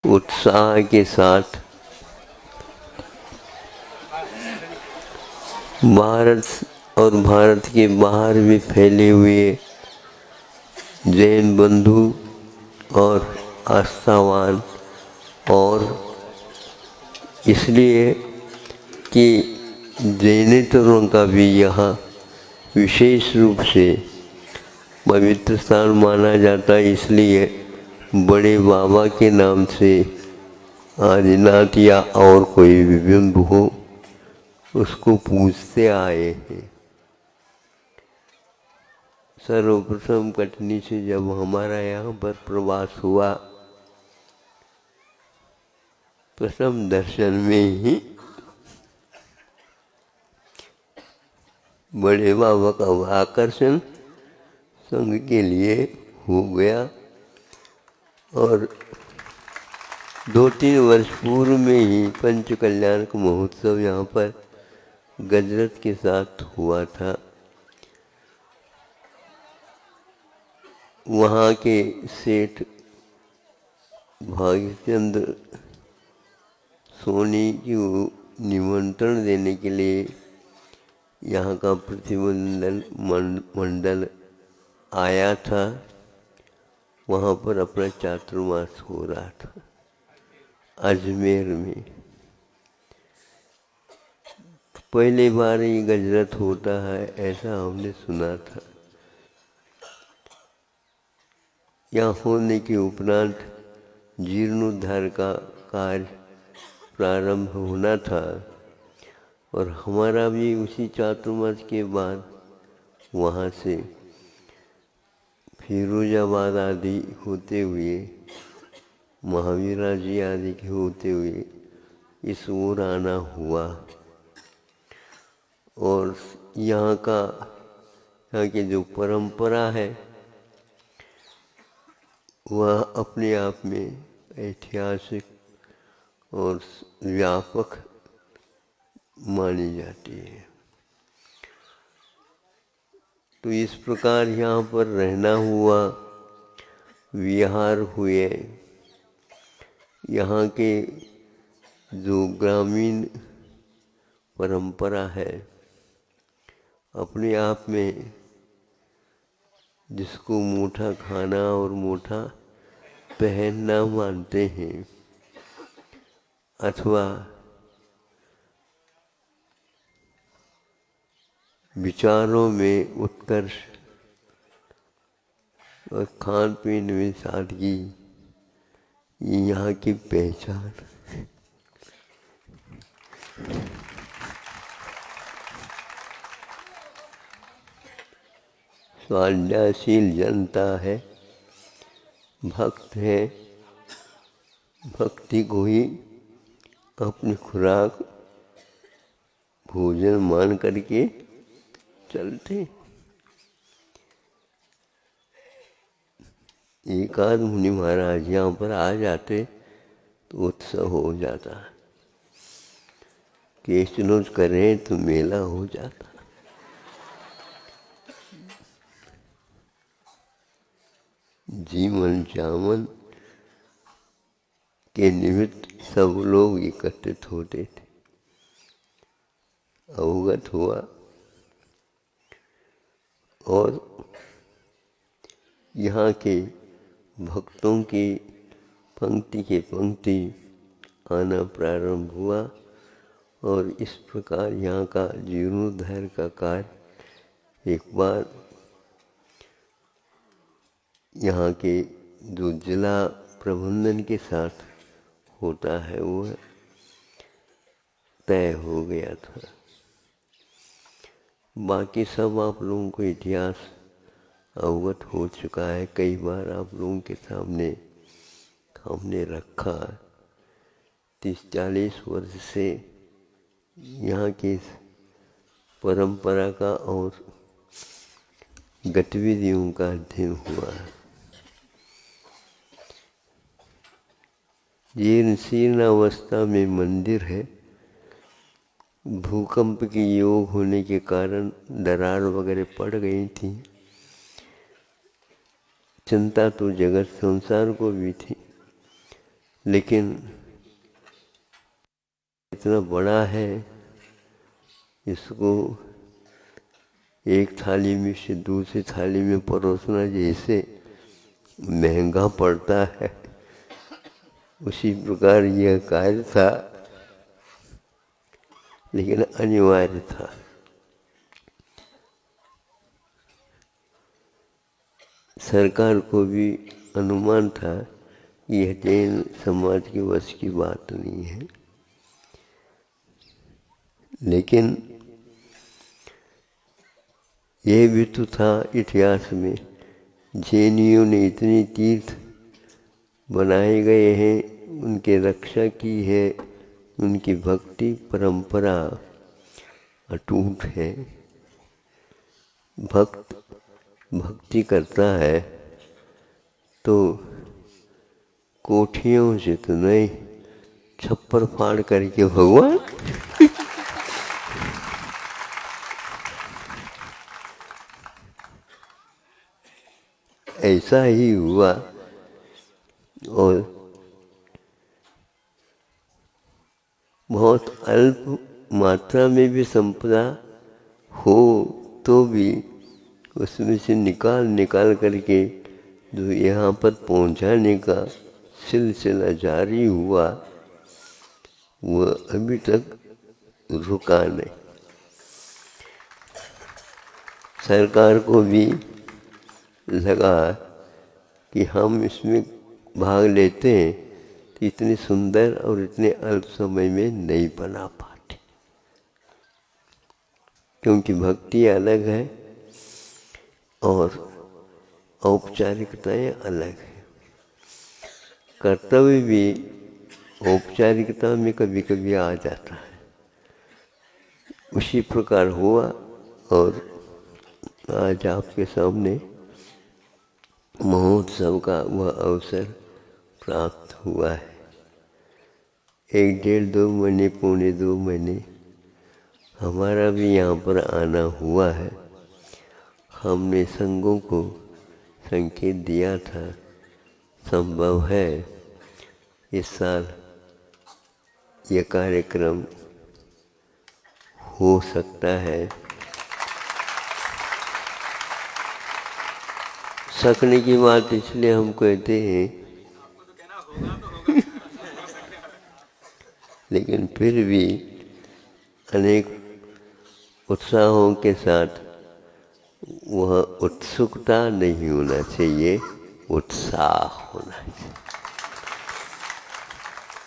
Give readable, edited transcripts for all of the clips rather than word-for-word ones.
उत्साह के साथ भारत और भारत के बाहर भी फैले हुए जैन बंधु और आस्थावान, और इसलिए कि जैनेतरों का भी यहाँ विशेष रूप से पवित्र स्थान माना जाता है, इसलिए बड़े बाबा के नाम से आदिनाथ या और कोई भी बिंब हो उसको पूजते आए हैं। सर्वप्रथम कटनी से जब हमारा यहाँ पर प्रवास हुआ, प्रथम दर्शन में ही बड़े बाबा का आकर्षण संघ के लिए हो गया, और 2-3 वर्ष पूर्व में ही पंच कल्याण का महोत्सव यहाँ पर गजरत के साथ हुआ था। वहाँ के सेठ भाग्यचंद्र सोनी को निमंत्रण देने के लिए यहाँ का प्रतिनिधिमंडल मंडल आया था। वहाँ पर अपना चातुर्मास हो रहा था अजमेर में। पहली बार ये गजरत होता है ऐसा हमने सुना था। यहाँ होने के उपरांत जीर्णोद्धार का कार्य प्रारंभ होना था, और हमारा भी उसी चातुर्मास के बाद वहाँ से फिरोजाबाद आदि होते हुए, महावीरा जी आदि के होते हुए इस ओर आना हुआ। और यहाँ की जो परंपरा है वह अपने आप में ऐतिहासिक और व्यापक मानी जाती है। तो इस प्रकार यहाँ पर रहना हुआ, विहार हुए। यहाँ के जो ग्रामीण परंपरा है अपने आप में, जिसको मोटा खाना और मोटा पहनना मानते हैं, अथवा विचारों में उत्कर्ष और खान पीन में सादगी, ये यहाँ की पहचान। स्वाध्यायशील जनता है, भक्त है, भक्ति को ही अपनी खुराक भोजन मान करके चलते। एक आध मुनि महाराज यहाँ पर आ जाते तो उत्सव हो जाता, केशनोज करें तो मेला हो जाता। जीवन जामन के निमित्त सब लोग एकत्रित होते थे। अवगत हुआ, और यहाँ के भक्तों की पंक्ति के पंक्ति आना प्रारंभ हुआ, और इस प्रकार यहाँ का जीर्णोद्धार का कार्य एक बार यहाँ के जो जिला प्रबंधन के साथ होता है वो तय हो गया था। बाकी सब आप लोगों को इतिहास अवगत हो चुका है, कई बार आप लोगों के सामने हमने रखा। 30-40 वर्ष से यहाँ की परंपरा का और गतिविधियों का अध्ययन हुआ है। जीर्ण शीर्ण अवस्था में मंदिर है। भूकंप की योग होने के कारण दरार वगैरह पड़ गई थी। चिंता तो जगत संसार को भी थी, लेकिन इतना बड़ा है, इसको एक थाली में से दूसरी थाली में परोसना जैसे महंगा पड़ता है, उसी प्रकार यह कार्य था, लेकिन अनिवार्य था। सरकार को भी अनुमान था कि यह जैन समाज के वश की बात नहीं है, लेकिन यह भी तो था इतिहास में, जैनियों ने इतने तीर्थ बनाए गए हैं, उनके रक्षा की है, उनकी भक्ति परंपरा अटूट है। भक्त भक्ति करता है तो कोठियों से तो नहीं, छप्पर फाड़ करके भगवान ऐसा ही हुआ। और बहुत अल्प मात्रा में भी संपदा हो तो भी उसमें से निकाल करके जो यहाँ पर पहुँचाने का सिलसिला जारी हुआ, वह अभी तक रुका नहीं। सरकार को भी लगा कि हम इसमें भाग लेते हैं तो इतने सुंदर और इतने अल्प समय में नहीं बना पाते, क्योंकि भक्ति अलग है और औपचारिकताएं अलग है। कर्तव्य भी औपचारिकता में कभी कभी आ जाता है, उसी प्रकार हुआ। और आज आपके सामने महोत्सव का वह अवसर प्राप्त हुआ है। 1 डेढ़ 2 महीने, पौने 2 महीने हमारा भी यहाँ पर आना हुआ है। हमने संघों को संकेत दिया था, संभव है इस साल यह कार्यक्रम हो सकता है। सकने की बात इसलिए हम कहते हैं लेकिन फिर भी अनेक उत्साहों के साथ वह उत्सुकता नहीं होना चाहिए, उत्साह होना चाहिए,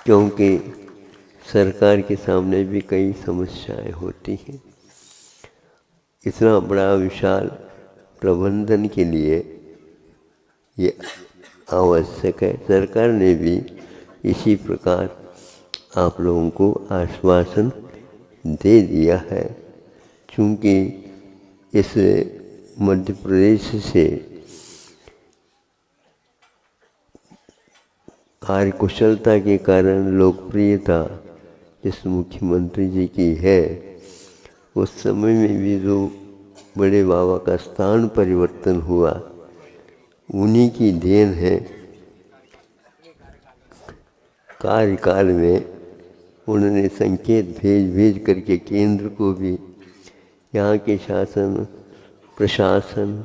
क्योंकि सरकार के सामने भी कई समस्याएं होती हैं। इतना बड़ा विशाल प्रबंधन के लिए ये आवश्यक है। सरकार ने भी इसी प्रकार आप लोगों को आश्वासन दे दिया है, क्योंकि इस मध्य प्रदेश से कार्यकुशलता के कारण लोकप्रियता जिस मुख्यमंत्री जी की है, उस समय में भी जो बड़े बाबा का स्थान परिवर्तन हुआ, उन्हीं की देन है। कार्यकाल में उन्होंने संकेत भेज करके केंद्र को भी यहाँ के शासन प्रशासन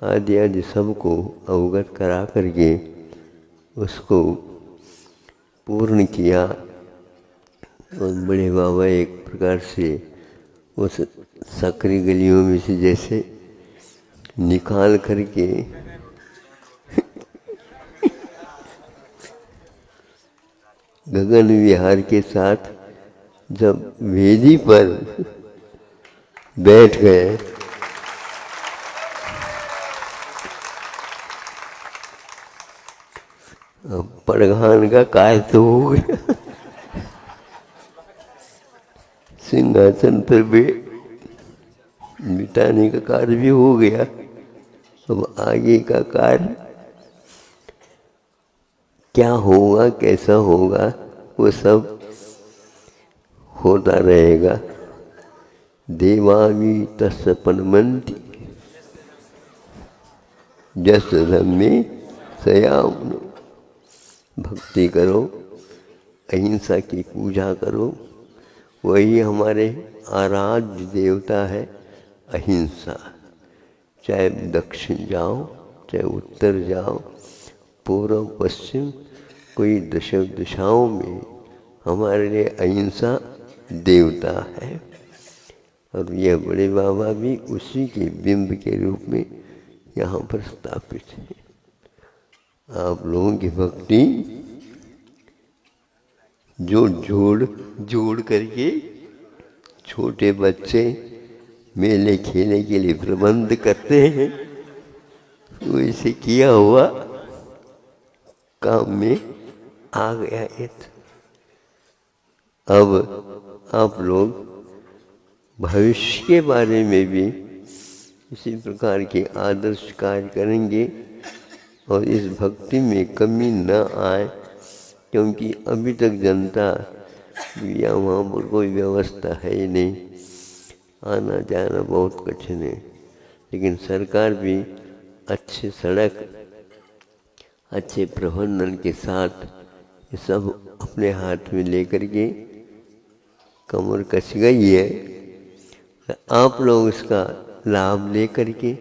आदि सबको अवगत करा करके उसको पूर्ण किया। और बड़े बाबा एक प्रकार से उस सकरी गलियों में से जैसे निकाल करके गगन विहार के साथ जब वेदी पर बैठ गए, परघान का कार्य तो हो गया, सिंहासन पर बिठाने का कार्य भी हो गया। अब आगे का कार्य क्या होगा, कैसा होगा, वो सब होता रहेगा। देवामी तत्सपनमंति जस धम्मे सयाम। भक्ति करो, अहिंसा की पूजा करो। वही हमारे आराध्य देवता है अहिंसा। चाहे दक्षिण जाओ, चाहे उत्तर जाओ, पूर्व पश्चिम, कोई दिशाओं में हमारे लिए अहिंसा देवता है। और यह बड़े बाबा भी उसी के बिंब के रूप में यहाँ पर स्थापित है। आप लोगों की भक्ति जो जोड़ करके छोटे बच्चे मेले खेलने के लिए प्रबंध करते हैं, वो इसे किया हुआ काम में आ गया है। अब आप लोग भविष्य के बारे में भी इसी प्रकार के आदर्श कार्य करेंगे और इस भक्ति में कमी न आए, क्योंकि अभी तक जनता या वहाँ पर कोई व्यवस्था है ही नहीं, आना जाना बहुत कठिन है। लेकिन सरकार भी अच्छे सड़क, अच्छे प्रबंधन के साथ ये सब अपने हाथ में लेकर के कमर कस गई है। आप लोग इसका लाभ लेकर के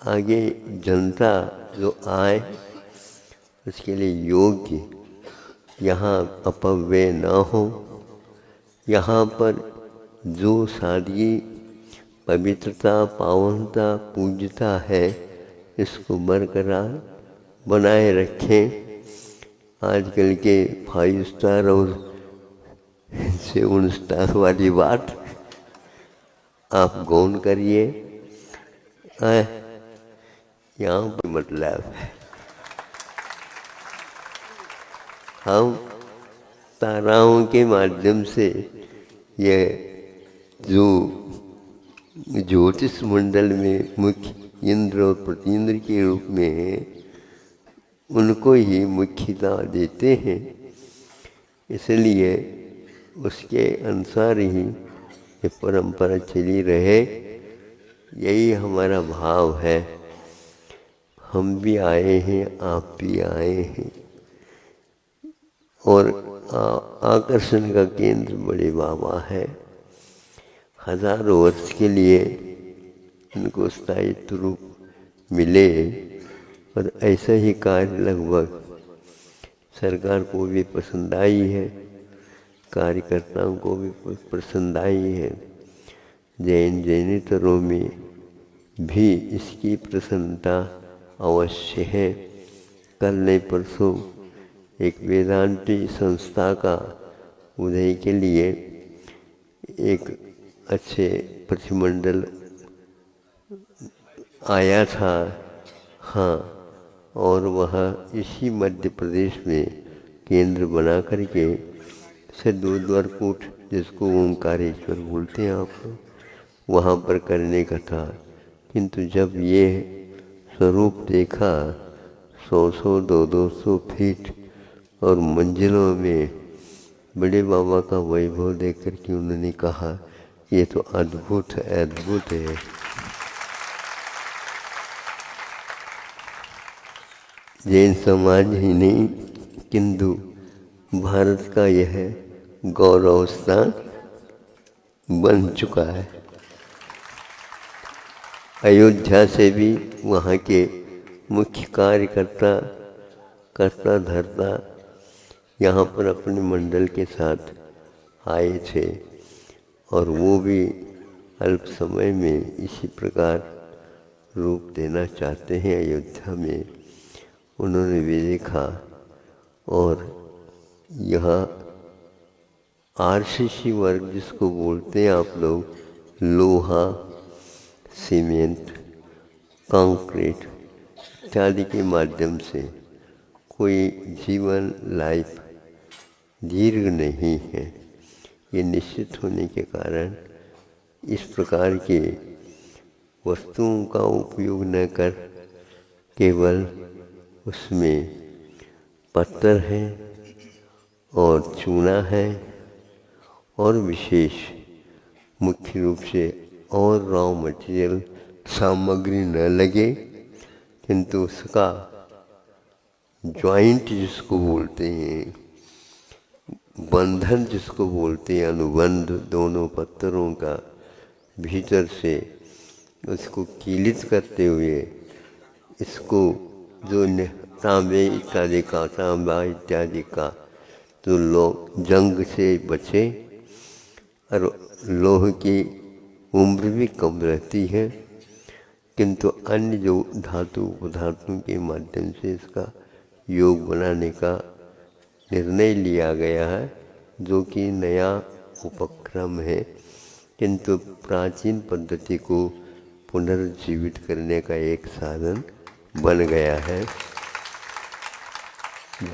आगे जनता जो आए उसके लिए योग्य, यहाँ अपव्यय न हो, यहाँ पर जो सादगी, पवित्रता, पावनता, पूज्यता है, इसको बरकरार बनाए रखें। आजकल के 5 स्टार और 7 स्टार वाली बात आप गौन करिए। यहाँ पर मतलब हम ताराओं के माध्यम से यह जो ज्योतिष मंडल में मुख्य इंद्र और प्रतीन्द्र के रूप में है, उनको ही मुख्यता देते हैं। इसलिए उसके अनुसार ही ये परंपरा चली रहे, यही हमारा भाव है। हम भी आए हैं, आप भी आए हैं, और आकर्षण का केंद्र बड़े बाबा है। हजारों वर्ष के लिए इनको स्थायित्व रूप मिले और ऐसा ही कार्य लगभग सरकार को भी पसंद आई है, कार्यकर्ताओं को भी पसंद आई है। जैनेतरों में भी इसकी प्रसन्नता अवश्य है। कल नहीं परसों एक वेदांती संस्था का उदय के लिए एक अच्छे प्रतिमंडल आया था। हाँ, और वह इसी मध्य प्रदेश में केंद्र बना करके सिद्धोद्वारकूट, जिसको ओंकारेश्वर बोलते हैं आप लोग, वहाँ पर करने का था। किंतु जब ये स्वरूप देखा, 100-100, 200-200 फीट और मंजिलों में बड़े बाबा का वैभव देख करके उन्होंने कहा, ये तो अद्भुत है, अद्भुत है। जैन समाज ही नहीं, किंतु भारत का यह गौरव स्थान बन चुका है। अयोध्या से भी वहाँ के मुख्य कार्यकर्ता, कर्ता धर्ता यहाँ पर अपने मंडल के साथ आए थे, और वो भी अल्प समय में इसी प्रकार रूप देना चाहते हैं। अयोध्या में उन्होंने भी देखा, और यहाँ आरसीसी वर्ग जिसको बोलते हैं आप लोग, लोहा, सीमेंट, कंक्रीट इत्यादि के माध्यम से कोई जीवन लाइफ दीर्घ नहीं है। ये निश्चित होने के कारण इस प्रकार के वस्तुओं का उपयोग न कर केवल उसमें पत्थर है और चूना है, और विशेष मुख्य रूप से और रॉ मटेरियल सामग्री न लगे, किंतु उसका जॉइंट जिसको बोलते हैं, बंधन जिसको बोलते हैं, अनुबंध दोनों पत्थरों का भीतर से उसको कीलित करते हुए इसको जो तांबे इत्यादि का, तांबा इत्यादि का तो लोग जंग से बचे और लोह की उम्र भी कम रहती है, किंतु अन्य जो धातु पदार्थों के माध्यम से इसका योग बनाने का निर्णय लिया गया है, जो कि नया उपक्रम है, किंतु प्राचीन पद्धति को पुनर्जीवित करने का एक साधन बन गया है।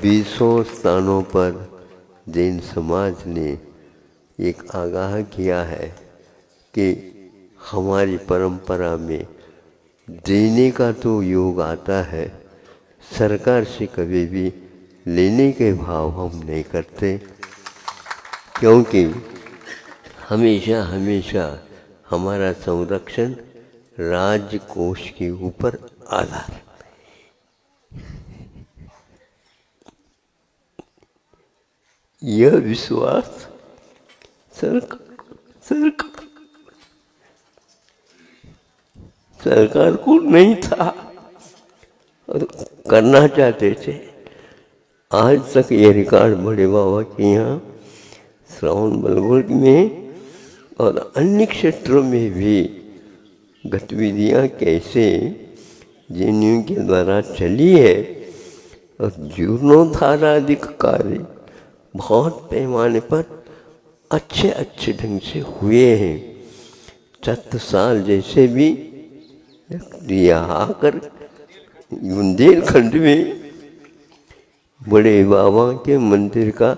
20 स्थानों पर जैन समाज ने एक आगाह किया है कि हमारी परंपरा में देने का तो योग आता है, सरकार से कभी भी लेने के भाव हम नहीं करते, क्योंकि हमेशा हमेशा हमारा संरक्षण राज्य कोष के ऊपर आधार। यह विश्वास सरकार को नहीं था और करना चाहते थे। आज तक ये रिकॉर्ड बड़े बाबा के यहाँ श्रवण बेलगोल में और अन्य क्षेत्रों में भी गतिविधियाँ कैसे जैनियों के द्वारा चली है और जीर्णोद्धार आदि कार्य बहुत पैमाने पर अच्छे अच्छे ढंग से हुए हैं। छत्रसाल जैसे भी यहाँ आकर बुंदेलखंड में बड़े बाबा के मंदिर का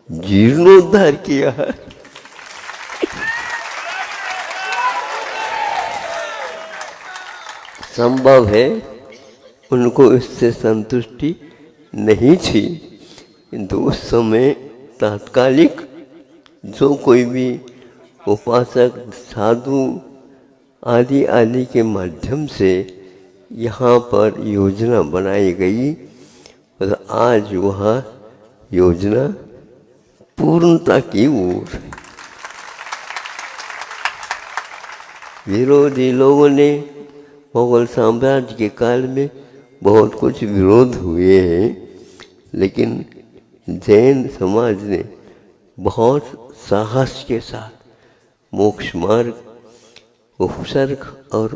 जीर्णोद्धार किया है। संभव है उनको इससे संतुष्टि नहीं थी, किंतु उस समय तात्कालिक जो कोई भी उपासक साधु आदि आदि के माध्यम से यहाँ पर योजना बनाई गई और आज वह योजना पूर्णता की ओर। विरोधी लोगों ने मुगल साम्राज्य के काल में बहुत कुछ विरोध हुए हैं, लेकिन जैन समाज ने बहुत साहस के साथ मोक्ष मार्ग, उपसर्ग और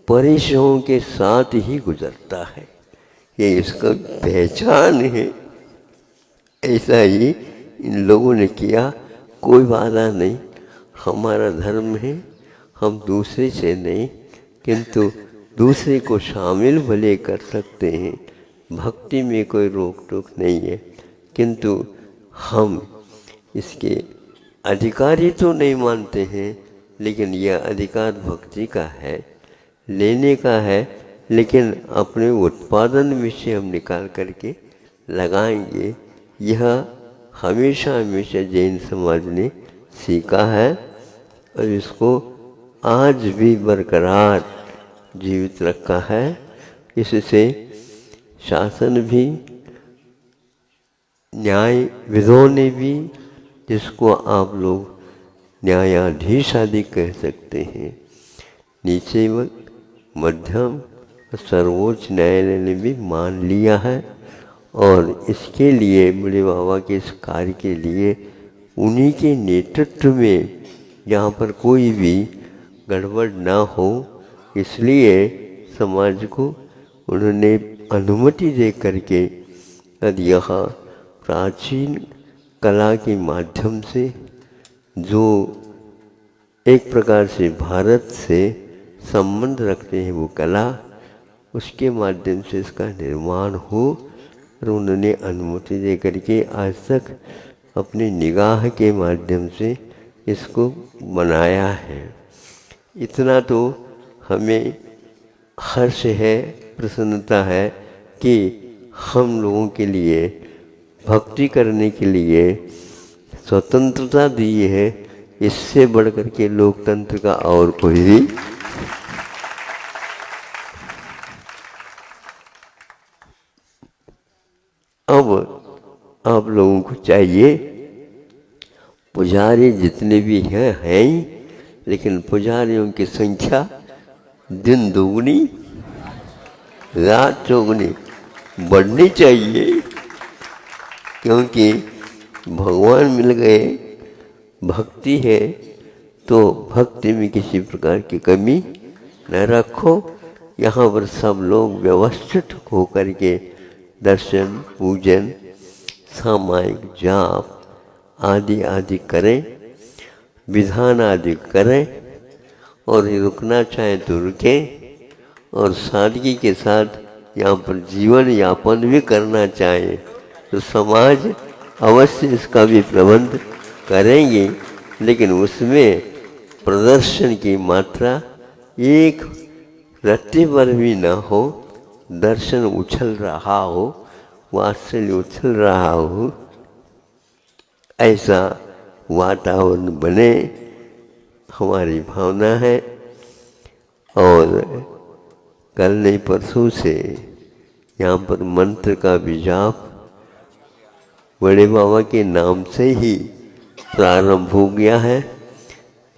परिश्रम के साथ ही गुजरता है। ये इसका पहचान है। ऐसा ही इन लोगों ने किया, कोई बाधा नहीं, हमारा धर्म है, हम दूसरे से नहीं, किंतु दूसरे को शामिल भले कर सकते हैं, भक्ति में कोई रोक टोक नहीं है, किंतु हम इसके अधिकारी तो नहीं मानते हैं, लेकिन यह अधिकार भक्ति का है, लेने का है, लेकिन अपने उत्पादन में से हम निकाल करके लगाएंगे। यह हमेशा हमेशा जैन समाज ने सीखा है और इसको आज भी बरकरार जीवित रखा है। इससे शासन भी, न्यायविदों ने भी, जिसको आप लोग न्यायाधीश आदि कह सकते हैं, नीचे मध्यम सर्वोच्च न्यायालय ने भी मान लिया है और इसके लिए बड़े बाबा के इस कार्य के लिए उन्हीं के नेतृत्व में यहाँ पर कोई भी गड़बड़ ना हो, इसलिए समाज को उन्होंने अनुमति दे करके यहाँ प्राचीन कला के माध्यम से जो एक प्रकार से भारत से संबंध रखते हैं वो कला, उसके माध्यम से इसका निर्माण हो, और उन्होंने अनुमति दे करके आज तक अपनी निगाह के माध्यम से इसको बनाया है। इतना तो हमें हर्ष है, प्रसन्नता है कि हम लोगों के लिए भक्ति करने के लिए स्वतंत्रता दी है। इससे बढ़कर के लोकतंत्र का और कोई भी अब आप लोगों को चाहिए, पुजारी जितने भी हैं ही, लेकिन पुजारियों की संख्या दिन दोगुनी रात चौगुनी बढ़नी चाहिए, क्योंकि भगवान मिल गए, भक्ति है, तो भक्ति में किसी प्रकार की कमी न रखो। यहाँ पर सब लोग व्यवस्थित होकर के दर्शन, पूजन, सामायिक जाप आदि आदि करें, विधान आदि करें, और रुकना चाहे तो रुकें, और सादगी के साथ यहाँ पर जीवन यापन भी करना चाहे तो समाज अवश्य इसका भी प्रबंध करेंगे, लेकिन उसमें प्रदर्शन की मात्रा एक रत्ती पर भी न हो, दर्शन उछल रहा हो, वात्सल्य उछल रहा हो, ऐसा वातावरण बने, हमारी भावना है। और कल नहीं परसों से यहाँ पर मंत्र का भी जाप बड़े बाबा के नाम से ही प्रारंभ हो गया है।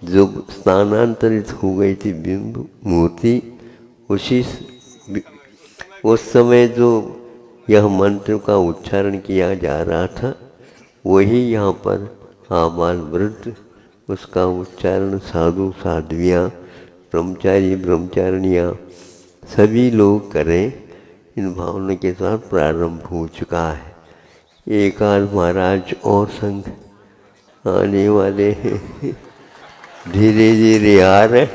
जो स्थानांतरित हो गई थी बिंब मूर्ति, उस समय जो यह मंत्र का उच्चारण किया जा रहा था, वही यहाँ पर आबाल वृद्ध उसका उच्चारण, साधु साध्वियाँ, ब्रह्मचारी ब्रह्मचारिणियाँ सभी लोग करें। इन भावना के साथ प्रारंभ हो चुका है। एक आध महाराज और संघ आने वाले हैं, धीरे धीरे आ रहे।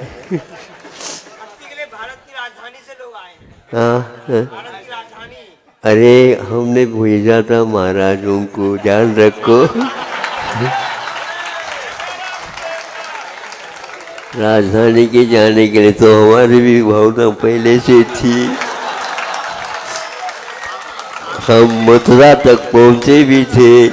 भारत की राजधानी से लोग आए हैं। हाँ, भारत की राजधानी। अरे हमने भेजा था महाराजों को, ध्यान रखो। राजधानी के जाने के लिए तो हमारी भी भावना पहले से थी। हम मथुरा तक पहुंचे भी थे।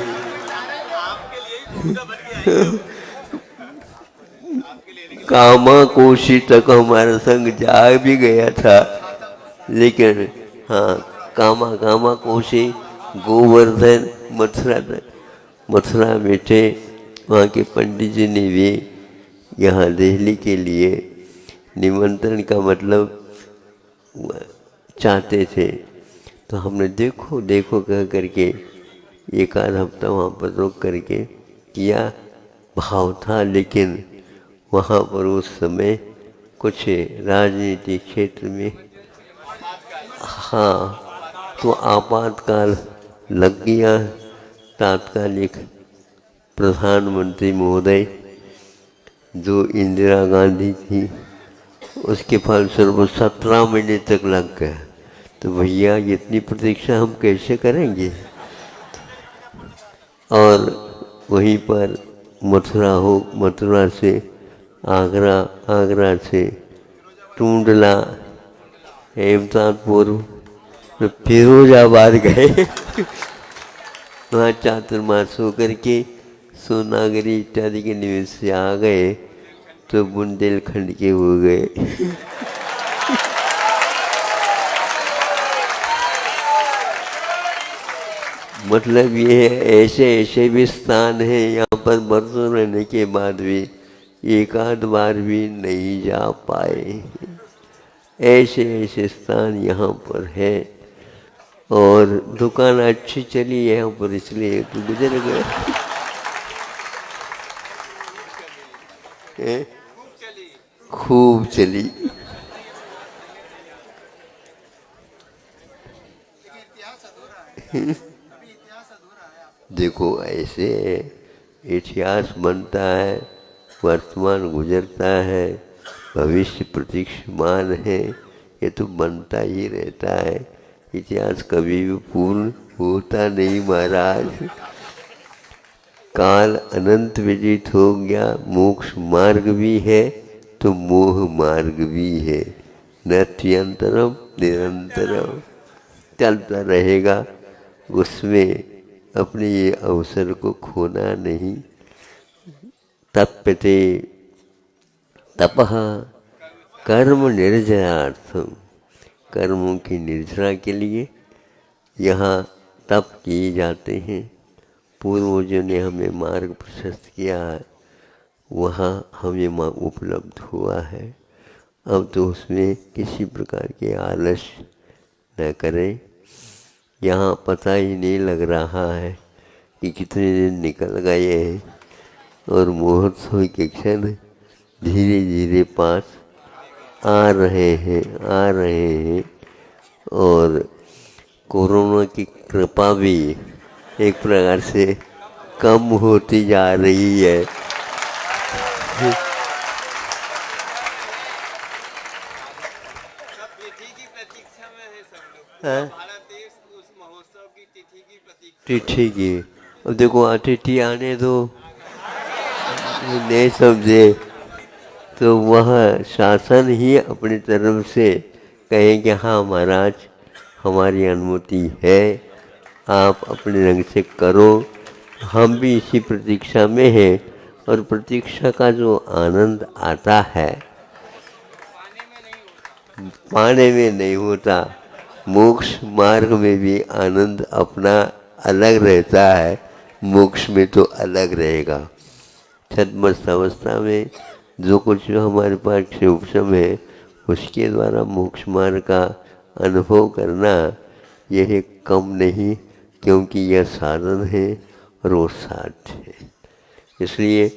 कामा कोशी तक हमारा संग जा भी गया था, लेकिन हाँ, कामा कोशी, गोवर्धन, मथुरा तक, मथुरा में थे। वहाँ के पंडित जी ने भी यहाँ दिल्ली के लिए निमंत्रण का मतलब चाहते थे, तो हमने देखो देखो कह करके एक आध हफ्ता वहाँ पर रुक करके किया। भाव था, लेकिन वहाँ पर उस समय कुछ राजनीतिक क्षेत्र में, हाँ, तो आपातकाल लग गया। तात्कालिक प्रधानमंत्री महोदय जो इंदिरा गांधी थी, उसके फलस्वरूप 17 महीने तक लग गया। तो भैया इतनी प्रतीक्षा हम कैसे करेंगे। और वहीं पर मथुरा से आगरा, आगरा से टूंडला, हेमतादपुर, तो फिरोजाबाद गए। वहाँ चातुर्मास होकर के सोनागरी इत्यादि के निवेश से आ गए, तो बुंदेलखंड के हो गए। मतलब ये है, ऐसे ऐसे भी स्थान हैं यहाँ पर बरसों रहने के बाद भी एक आध बार भी नहीं जा पाए। ऐसे ऐसे स्थान यहाँ पर है। और दुकान अच्छी चली यहाँ पर, इसलिए तो गुजर गए। खूब चली। देखो ऐसे इतिहास बनता है, वर्तमान गुजरता है, भविष्य प्रतीक्षमान है, ये तो बनता ही रहता है। इतिहास कभी भी पूर्ण होता नहीं महाराज। काल अनंत विदित हो गया। मोक्ष मार्ग भी है तो मोह मार्ग भी है। नत्यंतरम निरंतरम चलता रहेगा, उसमें अपने ये अवसर को खोना नहीं। तप्यते तपः कर्म निर्जरार्थम, कर्मों की निर्जरा के लिए यहाँ तप किए जाते हैं। पूर्वजों ने हमें मार्ग प्रशस्त किया है वहाँ हमें उपलब्ध हुआ है। अब तो उसमें किसी प्रकार के आलस्य न करें। यहाँ पता ही नहीं लग रहा है कि कितने दिन निकल गए हैं और महोत्सव के क्षण धीरे धीरे पास आ रहे हैं और कोरोना की कृपा भी एक प्रकार से कम होती जा रही है। सब तिथि की प्रतीक्षा में है सब लोग। हाँ? भारत देश उस महोत्सव की तिथि की प्रतीक्षा। तिथि की अब देखो अतिथि आने दो, नहीं समझे तो वह शासन ही अपनी तरफ से कहे कि हाँ महाराज हमारी अनुमति है, आप अपने रंग से करो। हम भी इसी प्रतीक्षा में हैं और प्रतीक्षा का जो आनंद आता है पाने में नहीं होता। मोक्ष मार्ग में भी आनंद अपना अलग रहता है, मोक्ष में तो अलग रहेगा। छद्मस्त अवस्था में जो कुछ हमारे पास से उपशम है उसके द्वारा मोक्ष मार्ग का अनुभव करना यह कम नहीं, क्योंकि यह साधन है और वो साध्य है। इसलिए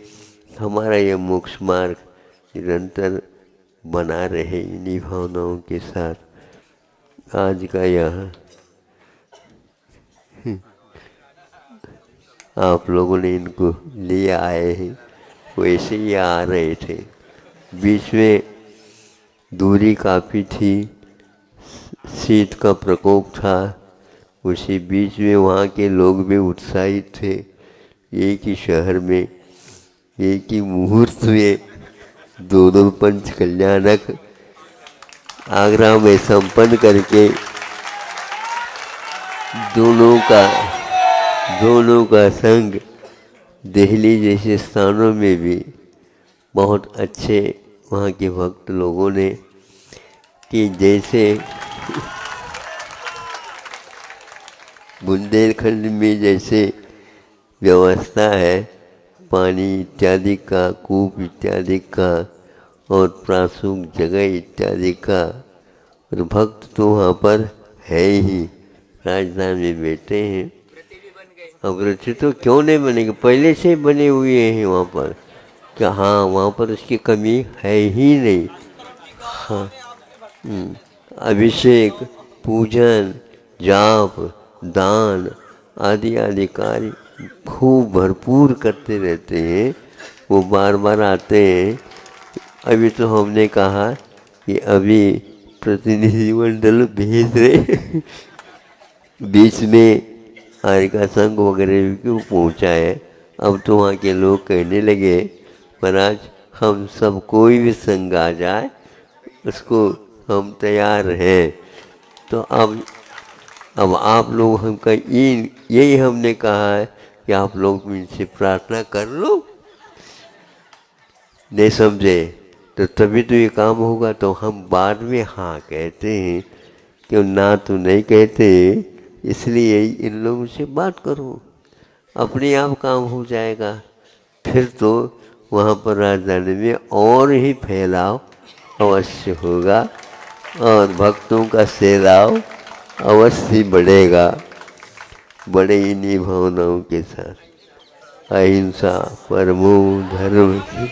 हमारा यह मोक्ष मार्ग निरंतर बना रहे इन्हीं भावनाओं के साथ। आज का यह आप लोगों ने इनको ले आए हैं, वैसे ही आ रहे थे। बीच में दूरी काफ़ी थी, शीत का प्रकोप था, उसी बीच में वहाँ के लोग भी उत्साहित थे। एक ही शहर में एक ही मुहूर्त में दोनों पंच कल्याणक आगरा में संपन्न करके दोनों का संग दिल्ली जैसे स्थानों में भी बहुत अच्छे वहाँ के भक्त लोगों ने कि जैसे बुंदेलखंड में जैसे व्यवस्था है पानी इत्यादि का, कूप इत्यादि का और प्रासूक जगह इत्यादि का, और भक्त तो वहाँ पर है ही, राजधानी में बैठे हैं। अग्रति तो क्यों नहीं बनेंगे, पहले से बने हुए हैं वहाँ पर, क्या हाँ वहाँ पर उसकी कमी है ही नहीं। हाँ अभिषेक, पूजन, जाप, दान आदि आदि कार्य खूब भरपूर करते रहते हैं। वो बार बार आते हैं। अभी तो हमने कहा कि अभी प्रतिनिधिमंडल भेज रहे बीच में आर्य का संघ वगैरह भी क्यों पहुँचा है। अब तो वहाँ के लोग कहने लगे महाराज हम सब कोई भी संघ आ जाए उसको हम तैयार हैं। तो अब आप लोग हमका यही हमने कहा है कि आप लोग इनसे प्रार्थना कर लो। नहीं समझे तो तभी तो ये काम होगा। तो हम बाद में हाँ कहते हैं, क्यों ना तो नहीं कहते, इसलिए इन लोगों से बात करो, अपने आप काम हो जाएगा। फिर तो वहाँ पर राजधानी में और ही फैलाव अवश्य होगा और भक्तों का सैलाव अवश्य बढ़ेगा। बड़े इन्हीं भावनाओं के साथ अहिंसा परमो धर्म की